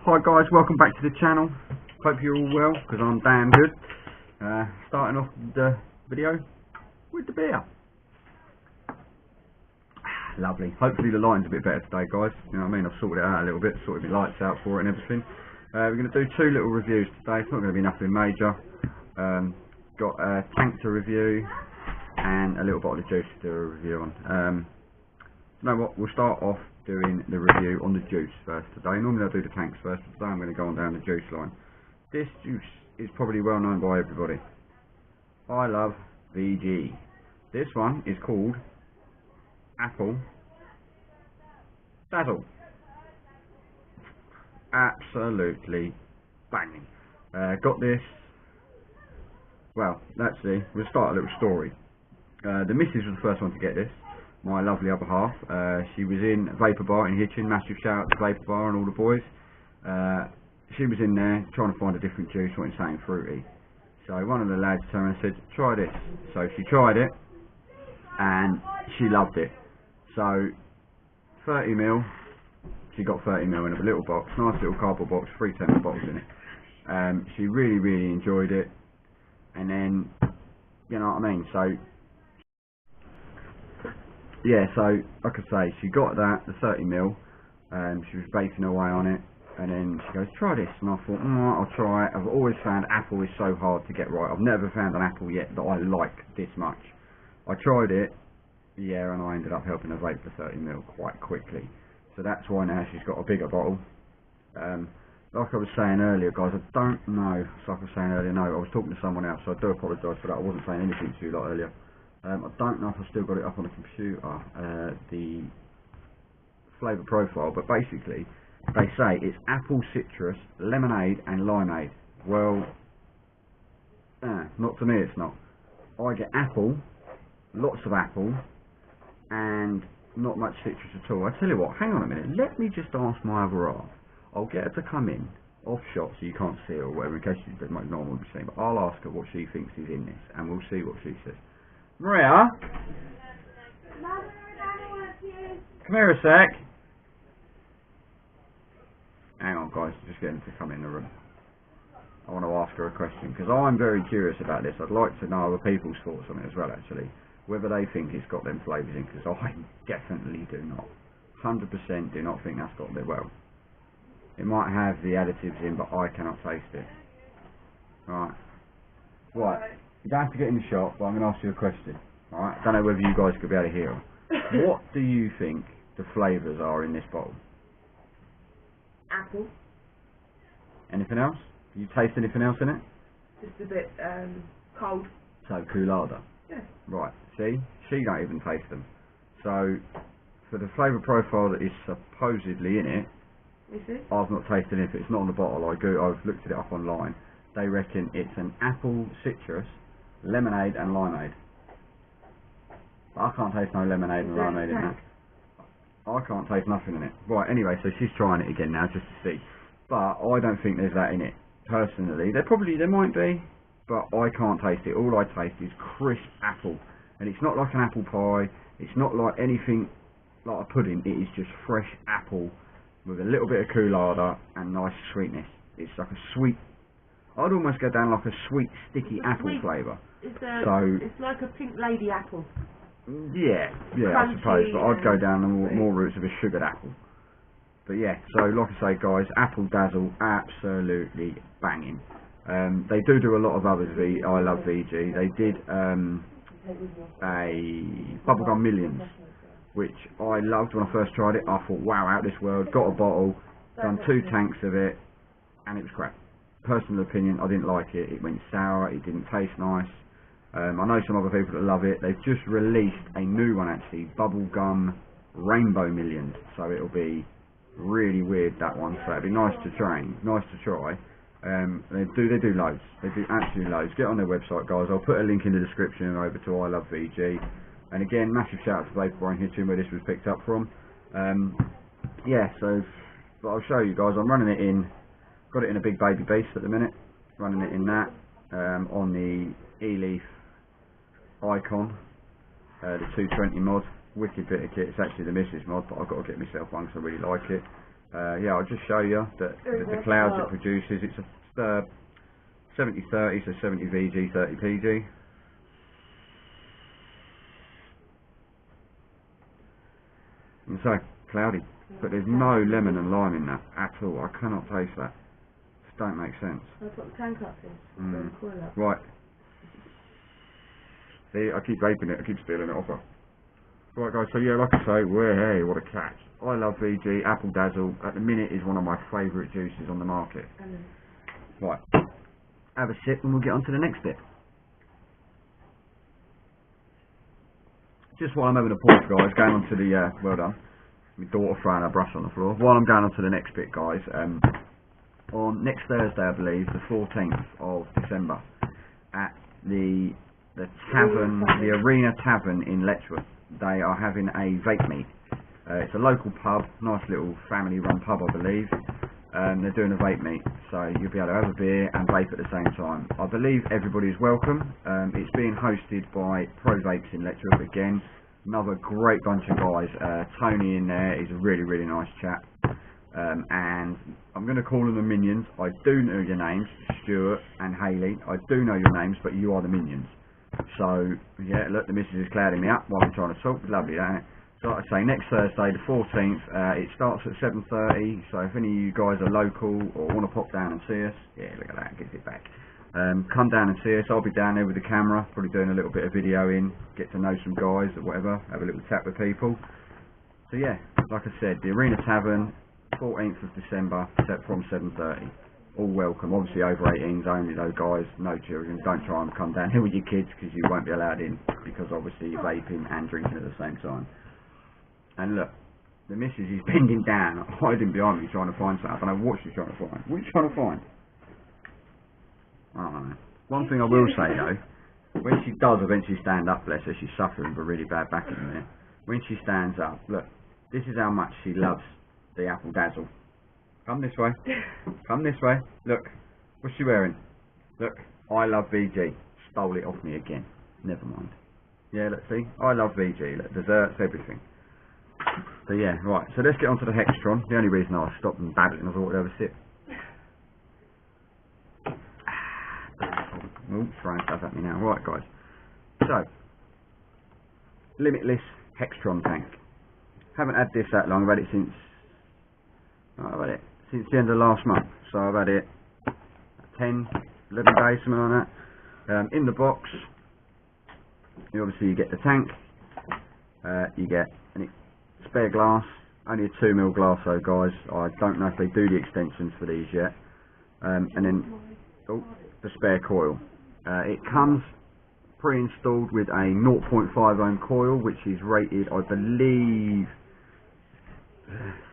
Hi guys, welcome back to the channel. Hope you're all well, because I'm damn good. Starting off the video with the beer. Lovely. Hopefully the lighting's a bit better today guys. You know what I mean, I've sorted it out a little bit, sorted my lights out for it and everything. We're going to do two little reviews today. It's not going to be nothing major. Got a tank to review and a little bottle of juice to do a review on. You know what, we'll start off doing the review on the juice first today. Normally I do the tanks first, but today I'm going to go on down the juice line. This juice is probably well known by everybody. I love VG. This one is called Apple Dazzle. Absolutely banging. Got this, well, let's see, we'll start a little story. The missus was the first one to get this. My lovely other half, she was in Vapor Bar in Hitchin, massive shout out to Vapor Bar and all the boys. She was in there trying to find a different juice, wanting something fruity. So one of the lads turned and said, try this. So she tried it and she loved it. So 30ml, she got 30ml in a little box, nice little cardboard box, 3 10 bottles in it. She really enjoyed it, and then, you know what I mean, so yeah, so like I say, she got that, the 30ml, she was baking away on it, and then she goes, try this, and I thought, I'll try it. I've always found apple is so hard to get right. I've never found an apple yet that I like this much. I tried it, yeah, and I ended up helping her vape the 30ml quite quickly. So that's why now she's got a bigger bottle. Like I was saying earlier, guys, I don't know, so like I was saying earlier, no, I was talking to someone else, so I do apologise for that. I wasn't saying anything to you like earlier. I don't know if I've still got it up on the computer, the flavour profile, but basically they say it's apple, citrus, lemonade and limeade. Well, not to me it's not. I get apple, lots of apple, and not much citrus at all. I tell you what, hang on a minute, let me just ask my other half. I'll get her to come in, off shot so you can't see her or whatever, in case she might not want to be seen, but I'll ask her what she thinks is in this, and we'll see what she says. Maria? Come here a sec. Hang on guys, just getting to come in the room. I want to ask her a question, because I'm very curious about this. I'd like to know other people's thoughts on it as well actually. Whether they think it's got them flavours in, because I definitely do not. 100% do not think that's got them well. It might have the additives in, but I cannot taste it. Right. Right. You don't have to get in the shop, but I'm going to ask you a question. Alright? I don't know whether you guys could be able to hear them. What do you think the flavours are in this bottle? Apple. Anything else? Do you taste anything else in it? Just a bit cold. So, Coolada. Yeah. Right. See? She don't even taste them. So, for the flavour profile that is supposedly in it, Is it? I've not tasted it. If it's not on the bottle, I've looked at it up online. They reckon it's an apple, citrus, lemonade and limeade. But I can't taste no lemonade and limeade in that. I can't taste nothing in it. Right, anyway, so she's trying it again now just to see. But I don't think there's that in it. Personally, there might be, but I can't taste it. All I taste is crisp apple. And it's not like an apple pie. It's not like anything like a pudding. It is just fresh apple with a little bit of Coolada and nice sweetness. It's like a sweet, I'd almost go down like a sweet, sticky apple flavour. It's like a pink lady apple. Yeah, Crunchy, I suppose, but I'd go down the more routes of a sugared apple. But yeah, so like I say guys, Apple Dazzle, absolutely banging. They do a lot of others, I Love VG. They did a Bubblegum Millions, which I loved when I first tried it. I thought, wow, out this world, got a bottle, done 2 tanks of it, and it was crap. Personal opinion, I didn't like it. It went sour, it didn't taste nice. I know some other people that love it. They've just released a new one actually, Bubblegum Rainbow Millions, so it'll be really weird, that one, so it'll be nice to try. They do loads, they do absolutely loads. Get on their website guys, I'll put a link in the description over to I Love VG. And again, massive shout out to Vapor Bar in Hitchin where this was picked up from. Yeah, so but I'll show you guys, I'm running it in. Got it in a big baby beast at the minute, running it in that, on the E-Leaf Icon, the 220 mod, wicked bit of kit. It's actually the missus mod, but I've got to get myself one because I really like it. Yeah, I'll just show you that the clouds it produces. It's a 70-30, so 70 VG, 30 PG. And so, cloudy. But there's no lemon and lime in that at all. I cannot taste that. Just don't make sense. That's what the tank up is. Right. See, I keep vaping it, I keep stealing it off her. Right guys, so yeah, like I say, hey, what a catch. I love VG, Apple Dazzle. At the minute is one of my favourite juices on the market. Right. Have a sip and we'll get on to the next bit. Just while I'm having a pause, guys, going on to the, well done, my daughter throwing her brush on the floor. While I'm going on to the next bit, guys, on next Thursday, I believe, the 14th of December, at the tavern, the Arena Tavern in Letchworth, they are having a vape meet. It's a local pub, nice little family-run pub, I believe. They're doing a vape meet, so you'll be able to have a beer and vape at the same time. I believe everybody is welcome. It's being hosted by Pro Vapes in Letchworth again. Another great bunch of guys. Tony in there is a really, really nice chap. And I'm going to call them the Minions. I do know your names, Stuart and Hayley. I do know your names, but you are the Minions. So, yeah, look, the missus is clouding me up while I'm trying to talk. Lovely, isn't it? So like I say, next Thursday, the 14th, it starts at 7:30, so if any of you guys are local or want to pop down and see us, yeah, look at that, gives it back. Come down and see us. I'll be down there with the camera, probably doing a little bit of videoing, get to know some guys or whatever, have a little chat with people. So yeah, like I said, the Arena Tavern, 14th of December, set from 7:30. All welcome, obviously over 18s only though, guys, no children. Don't try and come down here with your kids because you won't be allowed in, because obviously you're vaping and drinking at the same time. And look, the missus is bending down, hiding behind me, trying to find something. I don't know what she's trying to find. What are you trying to find? I don't know. One thing I will say though, when she does eventually stand up, bless her, she's suffering with a really bad back in a minute. When she stands up, look, this is how much she loves the Apple Dazzle. Come this way. Come this way. Look, what's she wearing? Look, I love VG. Stole it off me again. Never mind. Yeah, let's see. I love VG. Look, desserts, everything. So yeah, right, so let's get on to the Hextron. The only reason I stopped and babbling, I thought we'd have a sip. Oh, throwing stuff at me now. Right guys, so, limitless Hextron tank. Haven't had this that long, I've had it since, since the end of last month. So I've had it 10, 11 days, something like that. In the box, you get the tank, you get spare glass, only a 2mm glass though guys. I don't know if they do the extensions for these yet. And then the spare coil. It comes pre-installed with a 0.5 ohm coil, which is rated, I believe,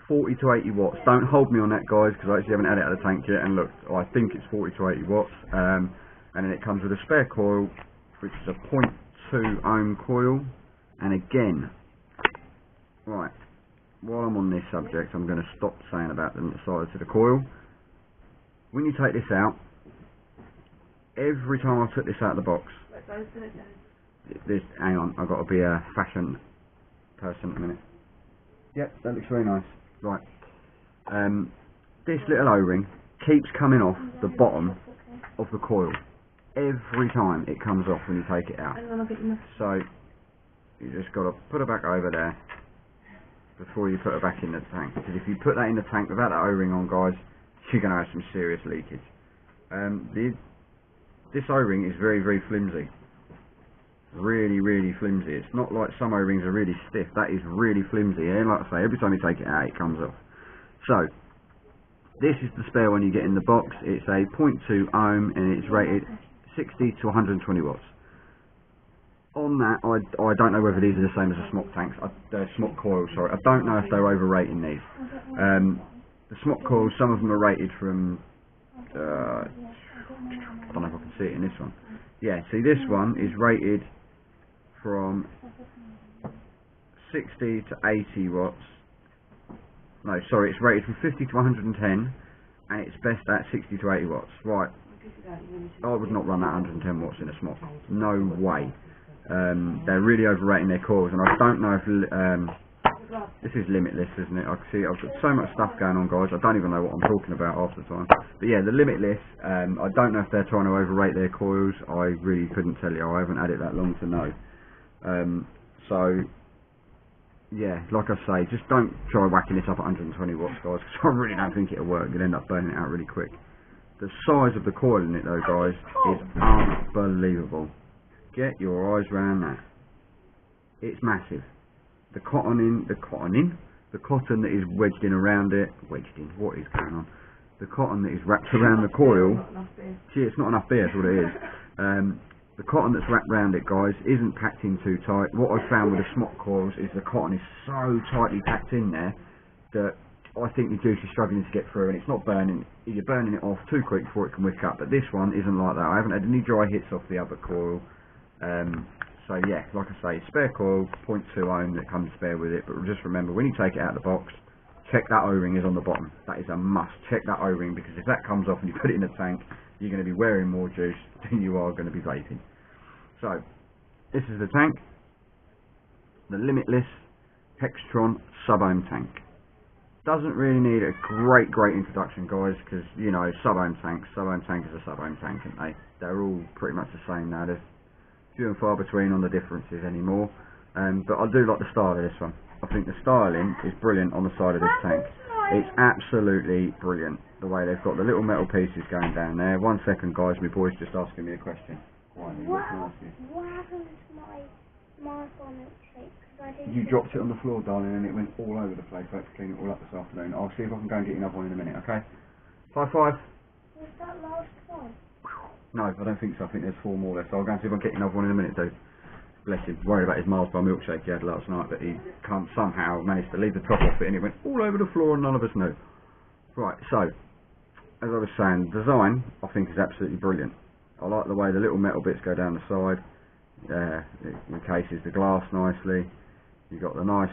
40 to 80 watts. Don't hold me on that guys, because I actually haven't had it out of the tank yet, and look, I think it's 40 to 80 watts. And then it comes with a spare coil, which is a 0.2 ohm coil. And again, right, while I'm on this subject, I'm going to stop saying about the size of the coil. When you take this out, every time I took this out of the box, hang on, I've got to be a fashion person at a minute. Yep, that looks very nice. Right, this little O-ring keeps coming off the bottom of the coil. Every time it comes off when you take it out. So, you just got to put it back over there before you put it back in the tank, because if you put that in the tank without that O-ring on guys, you're going to have some serious leakage. This O-ring is very, very flimsy. Really, really flimsy. It's not like some O-rings are really stiff. That is really flimsy. And like I say, every time you take it out, it comes off. So, this is the spare one you get in the box. It's a 0.2 ohm and it's rated 60 to 120 watts. On that, I don't know whether these are the same as the Smok tanks. Smok coils, sorry. I don't know if they're overrating these. The Smok coils, some of them are rated from, I don't know if I can see it in this one. Yeah, see this one is rated from 60 to 80 watts. No, sorry, it's rated from 50 to 110, and it's best at 60 to 80 watts. Right, I would not run that 110 watts in a Smok. No way. They're really overrating their coils, and I don't know if This is limitless, isn't it? I can see I've got so much stuff going on, guys. I don't even know what I'm talking about half the time. But yeah, the limitless. I don't know if they're trying to overrate their coils. I really couldn't tell you. I haven't had it that long to know. So yeah, like I say, just don't try whacking this up at 120 watts, guys, because I really don't think it'll work. You'll end up burning it out really quick. The size of the coil in it, though, guys, is unbelievable. Get your eyes round that. It's massive. The cotton that is wedged in around it, what is going on? The cotton that is wrapped around the coil, gee, it's not enough beer, that's what it is. The cotton that's wrapped around it, guys, isn't packed in too tight. What I've found with the smock coils is the cotton is so tightly packed in there that I think the juice is struggling to get through, and it's not burning. You're burning it off too quick before it can wick up. But this one isn't like that. I haven't had any dry hits off the other coil. So yeah, like I say, spare coil, 0.2 ohm that comes spare with it. But just remember, when you take it out of the box, check that O-ring is on the bottom. That is a must. Check that O-ring, because if that comes off and you put it in the tank, you're going to be wearing more juice than you are going to be vaping. So, this is the tank. The limitless Hextron sub-ohm tank. Doesn't really need a great introduction, guys, because, you know, sub-ohm tank is a sub-ohm tank, aren't they? They're all pretty much the same now. There's few and far between on the differences anymore. But I do like the style of this one. I think the styling is brilliant on the side of this tank. It's absolutely brilliant, the way they've got the little metal pieces going down there. 1 second, guys, my boy's just asking me a question. What happened to my marathon milkshake? You dropped it on the floor, darling, and it went all over the place. I had to clean it all up this afternoon. I'll see if I can go and get you another one in a minute, okay? 5-5. Was that last one? No, I don't think so. I think there's 4 more left. So I'll go and see if I can get you another one in a minute, dude. Bless him. Worried about his Mars bar milkshake he had last night, but he can't somehow managed to leave the top off it, and it went all over the floor and none of us knew. Right, so, as I was saying, design, I think, is absolutely brilliant. I like the way the little metal bits go down the side. It encases the glass nicely. You've got the nice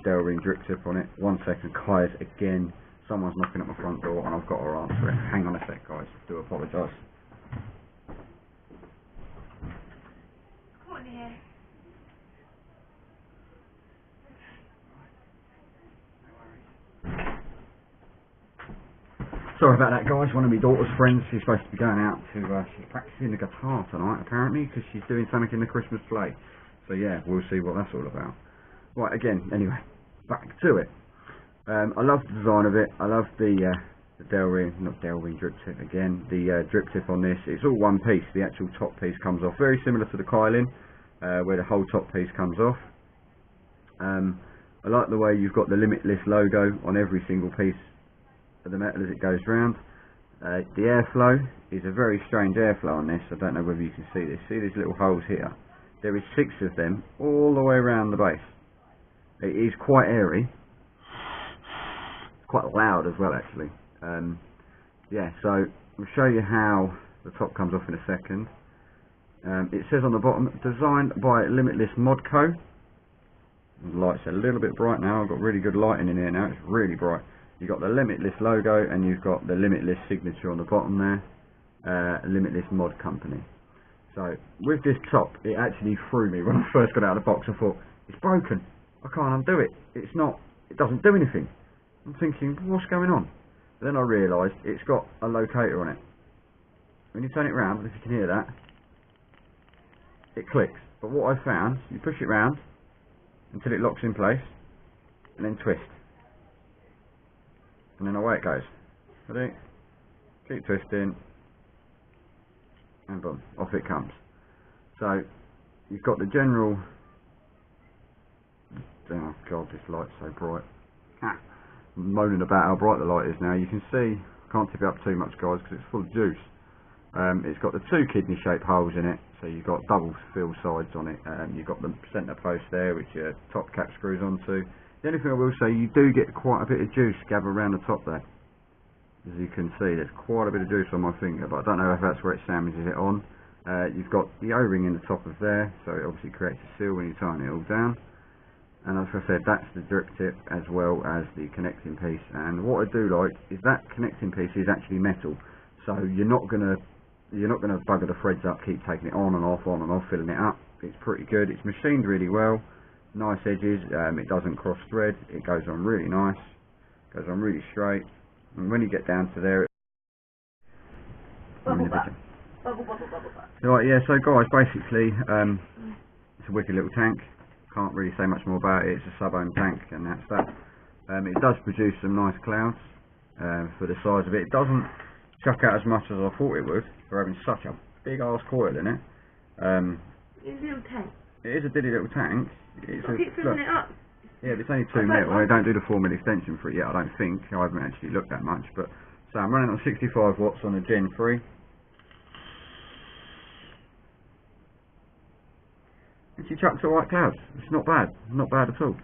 Del ring drip tip on it. 1 second, guys, again, someone's knocking at my front door and I've got to answer it. Hang on a sec, guys. I do apologise. Sorry about that, guys. One of my daughter's friends, she's supposed to be going out to, she's practising the guitar tonight, apparently, because she's doing something in the Christmas play. So yeah, we'll see what that's all about. Right, again, anyway, back to it. I love the design of it. I love the Del ring, not Del ring drip tip again, the drip tip on this. It's all one piece. The actual top piece comes off. Very similar to the Kylin, where the whole top piece comes off. I like the way you've got the Limitless logo on every single piece of the metal as it goes round. The airflow is a very strange airflow on this. I don't know whether you can see this. See these little holes here? There is 6 of them all the way around the base. It is quite airy. Quite loud as well, actually. Yeah, so I'll show you how the top comes off in a second. It says on the bottom, designed by Limitless Mod Co. The light's a little bit bright now. I've got really good lighting in here now. It's really bright. You've got the Limitless logo and you've got the Limitless signature on the bottom there. Limitless Mod Company. So with this top, it actually threw me when I first got out of the box. I thought, it's broken. I can't undo it. It's not. It doesn't do anything. I'm thinking, what's going on? But then I realised it's got a locator on it. When you turn it round, if you can hear that, it clicks. But what I found, you push it round until it locks in place, and then twist. And then away it goes. Ready? Keep twisting. And boom, off it comes. So, you've got the general... Oh god, this light's so bright. I'm moaning about how bright the light is now. You can see, I can't tip it up too much, guys, because it's full of juice. It's got the 2 kidney shaped holes in it, so you've got double fill sides on it. You've got the centre post there, which your top cap screws onto. The only thing I will say, you do get quite a bit of juice gathered around the top there. As you can see, there's quite a bit of juice on my finger, but I don't know if that's where it sandwiches it on. You've got the O-ring in the top of there, so it obviously creates a seal when you tighten it all down. And as I said, that's the drip tip as well as the connecting piece. And what I do like is that connecting piece is actually metal, so you're not gonna bugger the threads up, keep taking it on and off, filling it up. It's pretty good. It's machined really well. nice edges. It doesn't cross thread. It goes on really nice. Goes on really straight. And when you get down to there, Bubble butt. Bubble, bubble, bubble butt. right, yeah. So guys, basically, it's a wicked little tank. Can't really say much more about it. It's a sub-ohm tank, and that's that. It does produce some nice clouds for the size of it. It doesn't chuck out as much as I thought it would for having such a big ass coil in it. It's a little tank. It is a dilly little tank. It's I keep filling it up. Yeah, but it's only 2 mil. I don't do the 4 mil extension for it yet, I don't think. I haven't actually looked that much. But so I'm running on 65 watts on a Gen 3. And she chucks alright clouds. It's not bad. Not bad at all.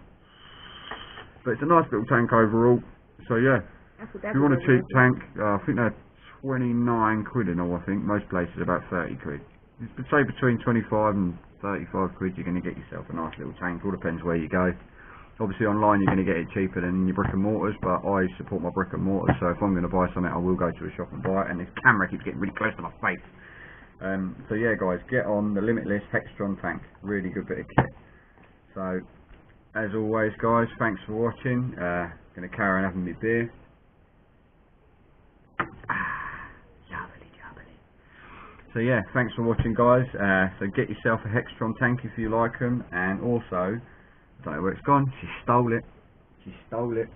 But it's a nice little tank overall. So yeah, if you want a cheap tank, I think they're 29 quid in all, I think. Most places about 30 quid. It's say between 25 and 35 quid you're going to get yourself a nice little tank. All depends where you go. Obviously online you're going to get it cheaper than your brick and mortars, but I support my brick and mortars, so if I'm going to buy something I will go to a shop and buy it. And this camera keeps getting really close to my face. So yeah guys, get on the Limitless Hextron tank. Really good bit of kit. So as always guys, thanks for watching. Going to carry on having my beer. So yeah, thanks for watching guys. So get yourself a Hextron tank if you like them, and also, I don't know where it's gone, she stole it. She stole it.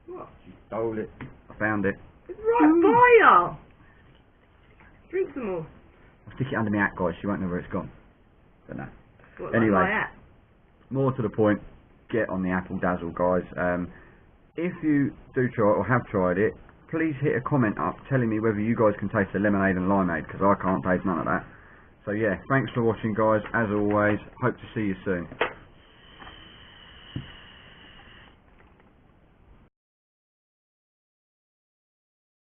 What? She stole it. I found it. It's right by you. Drink some more. I'll stick it under my hat guys, she won't know where it's gone. But no. What, Anyway, like my hat? more to the point, get on the Apple Dazzle guys. If you do try it or have tried it, please hit a comment up telling me whether you guys can taste the lemonade and limeade, because I can't taste none of that. So yeah, thanks for watching guys, as always, hope to see you soon.